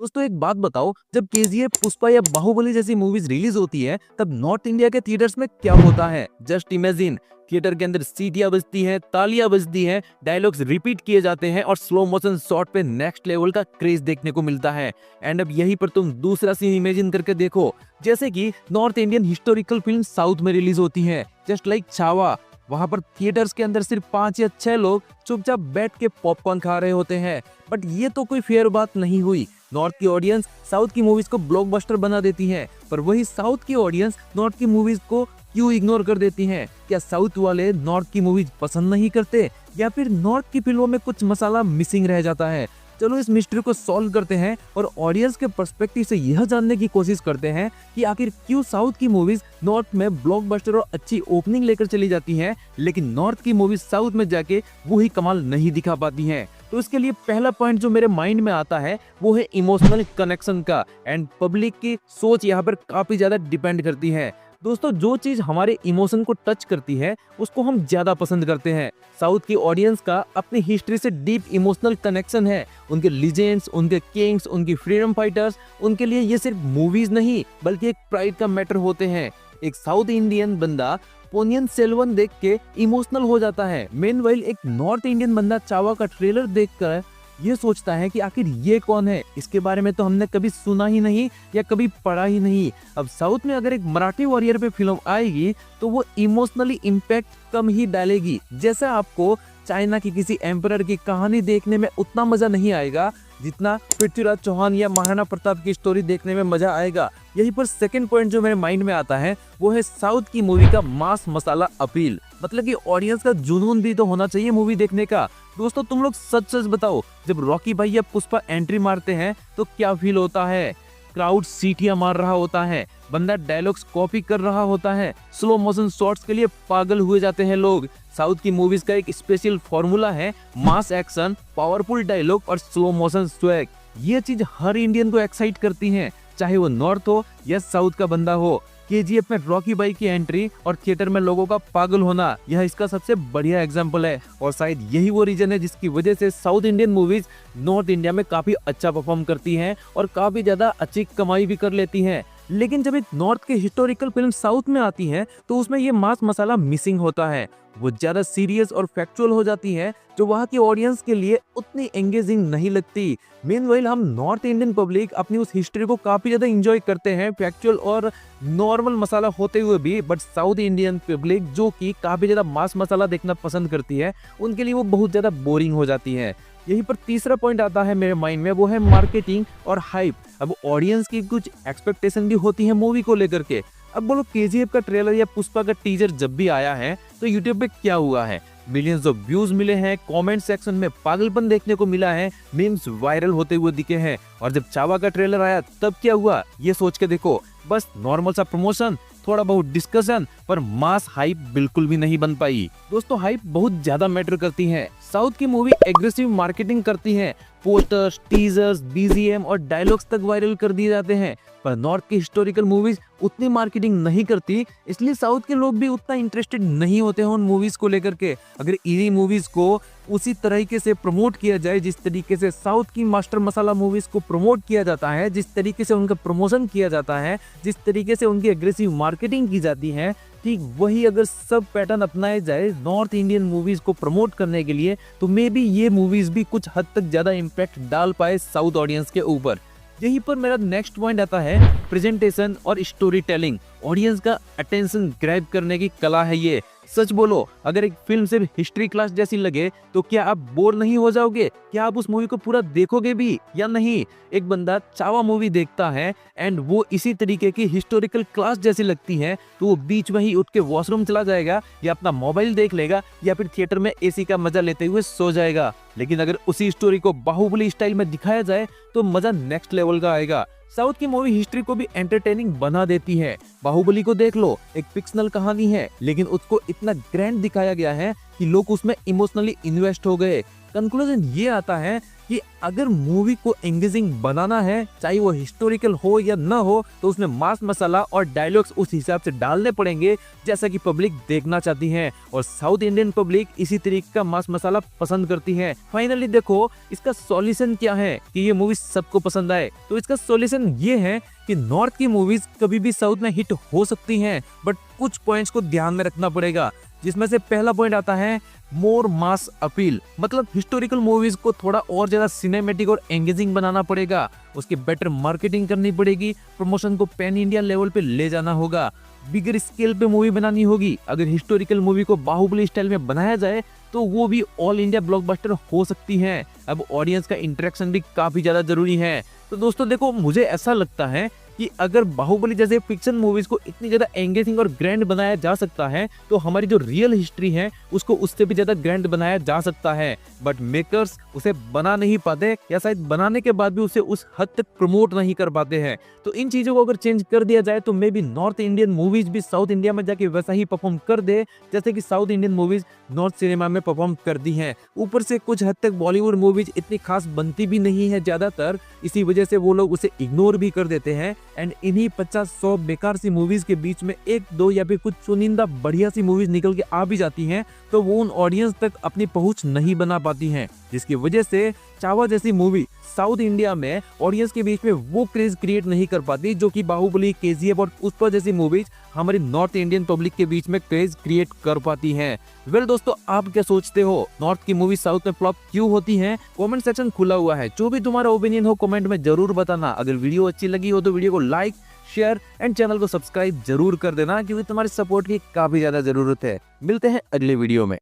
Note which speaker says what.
Speaker 1: दोस्तों एक बात बताओ, जब केजीएफ, पुष्पा या बाहुबली जैसी मूवीज रिलीज होती है तब नॉर्थ इंडिया के थिएटर्स में क्या होता है। जस्ट इमेजिन, थिएटर के अंदर सीटियां बजती हैं, तालियां बजती हैं, डायलॉग्स रिपीट किए जाते हैं और स्लो मोशन शॉट पे नेक्स्ट लेवल का क्रेज देखने को मिलता है। एंड अब यहीं पर तुम दूसरा सीन इमेजिन करके देखो, जैसे कि north Indian historical film south में रिलीज होती है, जस्ट लाइक छावा। वहां पर थिएटर्स के अंदर सिर्फ 5 या 6 लोग चुपचाप बैठ के पॉपकॉर्न खा रहे होते हैं। बट ये तो कोई फेयर बात नहीं हुई। नॉर्थ की ऑडियंस साउथ की मूवीज को ब्लॉकबस्टर बना देती है, पर वही साउथ की ऑडियंस नॉर्थ की मूवीज को क्यों इग्नोर कर देती है? क्या साउथ वाले नॉर्थ की मूवीज पसंद नहीं करते, या फिर नॉर्थ की फिल्मों में कुछ मसाला मिसिंग रह जाता है? चलो इस मिस्ट्री को सॉल्व करते हैं और ऑडियंस के पर्सपेक्टिव से यह जानने की कोशिश करते हैं कि आखिर क्यों साउथ की मूवीज नॉर्थ में ब्लॉकबस्टर और अच्छी ओपनिंग लेकर चली जाती हैं, लेकिन नॉर्थ की मूवीज साउथ में जाके वही कमाल नहीं दिखा पाती हैं। तो इसके लिए पहला पॉइंट जो मेरे माइंड में आता है वो है इमोशनल कनेक्शन का। एंड पब्लिक की सोच यहाँ पर काफी ज्यादा डिपेंड करती है। दोस्तों जो चीज हमारे इमोशन को टच करती है उसको हम ज्यादा पसंद करते हैं। साउथ की ऑडियंस का अपनी हिस्ट्री से डीप इमोशनल कनेक्शन है। उनके लीजेंड्स, उनके किंग्स, उनकी फ्रीडम फाइटर्स, उनके लिए ये सिर्फ मूवीज नहीं बल्कि एक प्राइड का मैटर होते हैं। एक साउथ इंडियन बंदा पोनियन सेल्वन देख के इमोशनल हो जाता है, मेनवाइल एक नॉर्थ इंडियन बंदा चावा का ट्रेलर देखकर ये सोचता है कि आखिर ये कौन है, इसके बारे में तो हमने कभी सुना ही नहीं या कभी पढ़ा ही नहीं। अब साउथ में अगर एक मराठी वॉरियर पे फिल्म आएगी तो वो इमोशनली इम्पैक्ट कम ही डालेगी। जैसा आपको चाइना की किसी एम्परर की कहानी देखने में उतना मजा नहीं आएगा जितना पृथ्वीराज चौहान या महाराणा प्रताप की स्टोरी देखने में मजा आएगा। यहीं पर सेकंड पॉइंट जो मेरे माइंड में आता है वो है साउथ की मूवी का मास मसाला अपील। मतलब कि ऑडियंस का जुनून भी तो होना चाहिए मूवी देखने का। दोस्तों तुम लोग सच सच बताओ, जब रॉकी भाई या पुष्पा एंट्री मारते हैं तो क्या फील होता है? क्राउड सीटियां मार रहा होता है, बंदा डायलॉग्स कॉपी कर रहा होता है, स्लो मोशन शॉट्स के लिए पागल हुए जाते हैं लोग। साउथ की मूवीज का एक स्पेशल फॉर्मूला है मास एक्शन, पावरफुल डायलॉग और स्लो मोशन स्वैग। ये चीज हर इंडियन को एक्साइट करती है, चाहे वो नॉर्थ हो या साउथ का बंदा हो। केजीएफ में रॉकी भाई की एंट्री और थिएटर में लोगों का पागल होना, यह इसका सबसे बढ़िया एग्जांपल है। और शायद यही वो रीजन है जिसकी वजह से south Indian movies north India में काफी अच्छा परफॉर्म करती हैं और काफी ज्यादा अच्छी कमाई भी कर लेती हैं। लेकिन जब एक नॉर्थ की हिस्टोरिकल फिल्म साउथ में आती है तो उसमें ये मास मसाला मिसिंग होता है। वो ज्यादा सीरियस और फैक्चुअल हो जाती है, जो वहाँ की ऑडियंस के लिए उतनी एंगेजिंग नहीं लगती। मीनवाइल हम नॉर्थ इंडियन पब्लिक अपनी उस हिस्ट्री को काफी ज्यादा एंजॉय करते हैं, फैक्चुअल और नॉर्मल मसाला होते हुए भी। बट साउथ इंडियन पब्लिक जो कि काफी ज्यादा मास मसाला देखना पसंद करती है, उनके लिए वो बहुत ज्यादा बोरिंग हो जाती है। यहीं पर तीसरा पॉइंट आता है मेरे माइंड में, वो है मार्केटिंग और हाइप। अब ऑडियंस की कुछ एक्सपेक्टेशन भी होती है मूवी को लेकर के। अब बोलो केजीएफ का ट्रेलर या पुष्पा का टीजर जब भी आया है तो यूट्यूब पे क्या हुआ है? मिलियंस ऑफ व्यूज मिले हैं, कमेंट सेक्शन में पागलपन देखने को मिला है, मीम्स वायरल होते हुए दिखे हैं। और जब चावा का ट्रेलर आया तब क्या हुआ ये सोच के देखो, बस नॉर्मल सा प्रमोशन, थोड़ा बहुत डिस्कशन, पर मास हाइप बिल्कुल भी नहीं बन पाई। दोस्तों हाइप बहुत ज्यादा मैटर करती है। साउथ की मूवी एग्रेसिव मार्केटिंग करती है, पोस्टर्स, टीजर्स, बीजीएम और डायलॉग्स तक वायरल कर दिए जाते हैं। पर नॉर्थ की हिस्टोरिकल मूवीज उतनी मार्केटिंग नहीं करती, इसलिए साउथ के लोग भी उतना इंटरेस्टेड नहीं होते हैं उन मूवीज को लेकर के। अगर इन्हीं मूवीज को उसी तरीके से प्रमोट किया जाए जिस तरीके से साउथ की मास्टर मसाला मूवीज को प्रमोट किया जाता है, जिस तरीके से उनका प्रमोशन किया जाता है, जिस तरीके से उनकी एग्रेसिव मार्केटिंग की जाती है, ठीक वही अगर सब पैटर्न अपनाए जाए नॉर्थ इंडियन मूवीज को प्रमोट करने के लिए, तो मे बी ये मूवीज भी कुछ हद तक ज्यादा इम्पैक्ट डाल पाए साउथ ऑडियंस के ऊपर। यहीं पर मेरा नेक्स्ट पॉइंट आता है प्रेजेंटेशन और स्टोरी टेलिंग। ऑडियंस का अटेंशन ग्रैब करने की कला है ये। सच बोलो, अगर एक फिल्म सिर्फ हिस्ट्री क्लास जैसी लगे तो क्या आप बोर नहीं हो जाओगे? क्या आप उस मूवी को पूरा देखोगे भी या नहीं? एक बंदा चावा मूवी देखता है एंड वो इसी तरीके की हिस्टोरिकल क्लास जैसी लगती है तो वो बीच में ही उठ के वॉशरूम चला जाएगा या अपना मोबाइल देख लेगा या फिर थिएटर में एसी का मजा लेते हुए सो जाएगा। लेकिन अगर उसी स्टोरी को बाहुबली स्टाइल में दिखाया जाए तो मजा नेक्स्ट लेवल का आएगा। साउथ की मूवी हिस्ट्री को भी एंटरटेनिंग बना देती है। बाहुबली को देख लो, एक फिक्शनल कहानी है लेकिन उसको इतना ग्रैंड दिखाया गया है कि लोग उसमें इमोशनली इन्वेस्ट हो गए। कंक्लूजन ये आता है कि अगर मूवी को एंगेजिंग बनाना है, चाहे वो हिस्टोरिकल हो या ना हो, तो उसमें मास मसाला और डायलॉग्स उस हिसाब से डालने पड़ेंगे जैसा कि पब्लिक देखना चाहती है। और साउथ इंडियन पब्लिक इसी तरीके का मास मसाला पसंद करती है। फाइनली देखो इसका सॉल्यूशन क्या है कि ये मूवी सबको पसंद आए। तो इसका सॉल्यूशन ये है कि नॉर्थ की मूवीज कभी भी साउथ में हिट हो सकती हैं, बट कुछ पॉइंट्स को ध्यान में रखना पड़ेगा, जिसमें से पहला पॉइंट आता है मोर मास अपील। मतलब हिस्टोरिकल मूवीज को थोड़ा और ज्यादा सिनेमेटिक और एंगेजिंग बनाना पड़ेगा, उसकी बेटर मार्केटिंग करनी पड़ेगी, प्रमोशन को पैन इंडिया लेवल पे ले जाना होगा, बिगर स्केल पे मूवी बनानी होगी। अगर हिस्टोरिकल मूवी को बाहुबली स्टाइल में बनाया जाए तो वो भी ऑल इंडिया ब्लॉकबस्टर हो सकती है। अब ऑडियंस का इंटरेक्शन भी काफी ज्यादा जरूरी है। तो दोस्तों देखो, मुझे ऐसा लगता है कि अगर बाहुबली जैसे फिक्शन मूवीज को इतनी ज्यादा एंगेजिंग और ग्रैंड बनाया जा सकता है, तो हमारी जो रियल हिस्ट्री है उसको उससे भी ज्यादा ग्रैंड बनाया जा सकता है। बट मेकर्स उसे बना नहीं पाते, या शायद बनाने के बाद भी उसे उस हद तक प्रमोट नहीं कर पाते हैं। तो इन चीजों को अगर चेंज कर दिया जाए तो may be north Indian movies भी साउथ इंडिया में जाके वैसा ही परफॉर्म कर दे जैसे कि south Indian movies north cinema में परफॉर्म कर दी हैं। ऊपर से कुछ हद तक बॉलीवुड मूवीज इतनी खास बनती भी नहीं है ज्यादातर, इसी वजह से वो लोग उसे इग्नोर भी कर देते हैं। एंड इन्हीं 50-100 बेकार सी मूवीज के बीच में एक दो या फिर कुछ चुनिंदा बढ़िया सी मूवीज निकल के आ भी जाती हैं, तो वो उन ऑडियंस तक अपनी पहुंच नहीं बना पाती हैं, जिसकी वजह से चावा जैसी मूवी साउथ इंडिया में ऑडियंस के बीच में वो क्रेज क्रिएट नहीं कर पाती जो कि बाहुबली, केजीएफ और पुष्पा जैसी मूवीज हमारी नॉर्थ इंडियन पब्लिक के बीच में क्रेज क्रिएट कर पाती हैं। वेल दोस्तों, आप क्या सोचते हो, नॉर्थ की मूवी साउथ में फ्लॉप क्यों होती हैं? कमेंट सेक्शन खुला हुआ है, जो भी तुम्हारा ओपिनियन हो कमेंट में जरूर बताना। अगर वीडियो अच्छी लगी हो तो वीडियो को लाइक, शेयर एंड चैनल को सब्सक्राइब जरूर कर देना, क्योंकि तुम्हारी सपोर्ट की काफी ज्यादा जरूरत है। मिलते हैं अगले वीडियो में।